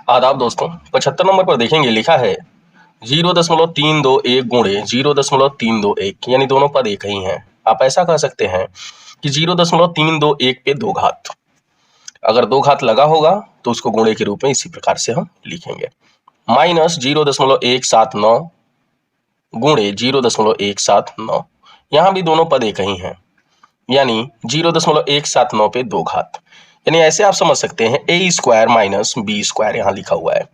आदाब दोस्तों, 75 नंबर पर देखेंगे लिखा है 0.321 गुणे 0.321 यानी दोनों पद एक ही हैं। आप ऐसा कह सकते हैं कि 0.321 पे दो घात, अगर दो घात लगा होगा तो उसको गुणे के रूप में इसी प्रकार से हम लिखेंगे। माइनस 0.179 गुणे 0.179, यहाँ भी दोनों पद एक ही हैं, यानी 0.179 पे दो घात, यानी ऐसे आप समझ सकते हैं a square minus B square यहाँ लिखा हुआ है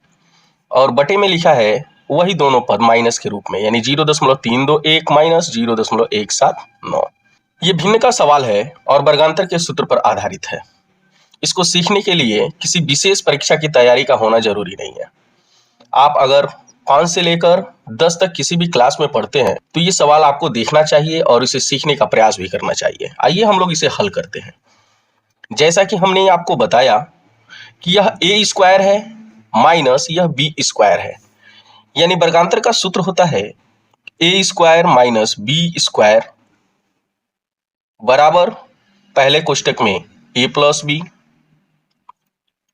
और बटे में लिखा है वही दोनों पद माइनस के रूप में, यानी 0.321 माइनस 0.179। ये भिन्न का सवाल है और वर्गांतर के सूत्र पर आधारित है। इसको सीखने के लिए किसी विशेष परीक्षा की तैयारी का होना जरूरी नहीं है। आप अगर 5 से लेकर 10 तक किसी भी क्लास में पढ़ते हैं तो ये सवाल आपको देखना चाहिए और इसे सीखने का प्रयास भी करना चाहिए। आइए हम लोग इसे हल करते हैं। जैसा कि हमने आपको बताया कि यह a स्क्वायर है माइनस यह b स्क्वायर है, यानी वर्गांतर का सूत्र होता है a square minus b square बराबर पहले कोष्टक में a प्लस बी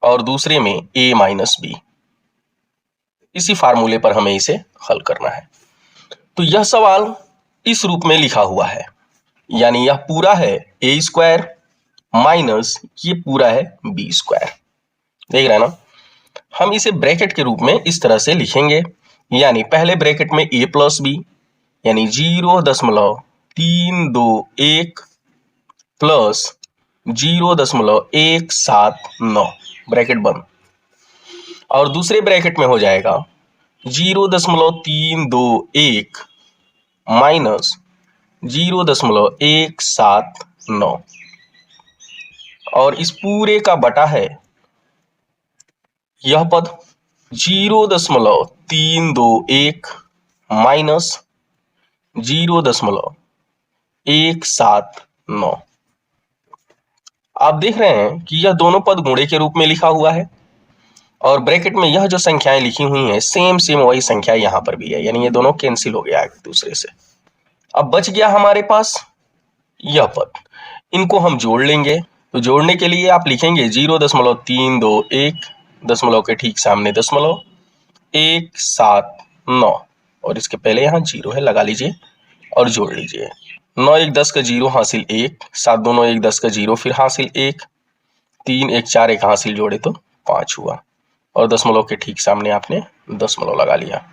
और दूसरे में a माइनस बी। इसी फार्मूले पर हमें इसे हल करना है। तो यह सवाल इस रूप में लिखा हुआ है, यानी यह पूरा है a स्क्वायर माइनस ये पूरा है बी स्क्वायर। देख रहे हैं ना, हम इसे ब्रैकेट के रूप में इस तरह से लिखेंगे, यानी पहले ब्रैकेट में a प्लस बी यानी 0.321 प्लस 0.179 ब्रैकेट बंद, और दूसरे ब्रैकेट में हो जाएगा 0.321 माइनस 0.179 और इस पूरे का बटा है यह पद 0.321 माइनस 0.179। आप देख रहे हैं कि यह दोनों पद गुणे के रूप में लिखा हुआ है और ब्रैकेट में यह जो संख्याएं लिखी हुई हैं सेम वही संख्या यहां पर भी है, यानी ये दोनों कैंसिल हो गया एक दूसरे से। अब बच गया हमारे पास यह पद, इनको हम जोड़ लेंगे। तो जोड़ने के लिए आप लिखेंगे 0.321 दशमलव के ठीक सामने दशमलव 179 और इसके पहले यहाँ 0 है, लगा लीजिए और जोड़ लीजिए। 9 1 10 का 0 हासिल 1, 7 2 9 1 10 का 0 फिर हासिल 1, 3 1 4 1 हासिल जोड़े तो 5 हुआ और दशमलव के ठीक सामने आपने दशमलव लगा लिया,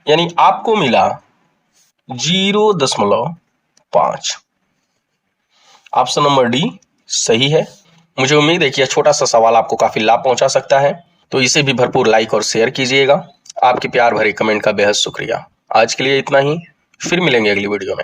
यानी आपको मिला 0.5। ऑप्शन नंबर डी सही है। मुझे उम्मीद है कि यह छोटा सा सवाल आपको काफी लाभ पहुंचा सकता है, तो इसे भी भरपूर लाइक और शेयर कीजिएगा। आपके प्यार भरे कमेंट का बेहद शुक्रिया। आज के लिए इतना ही, फिर मिलेंगे अगली वीडियो में।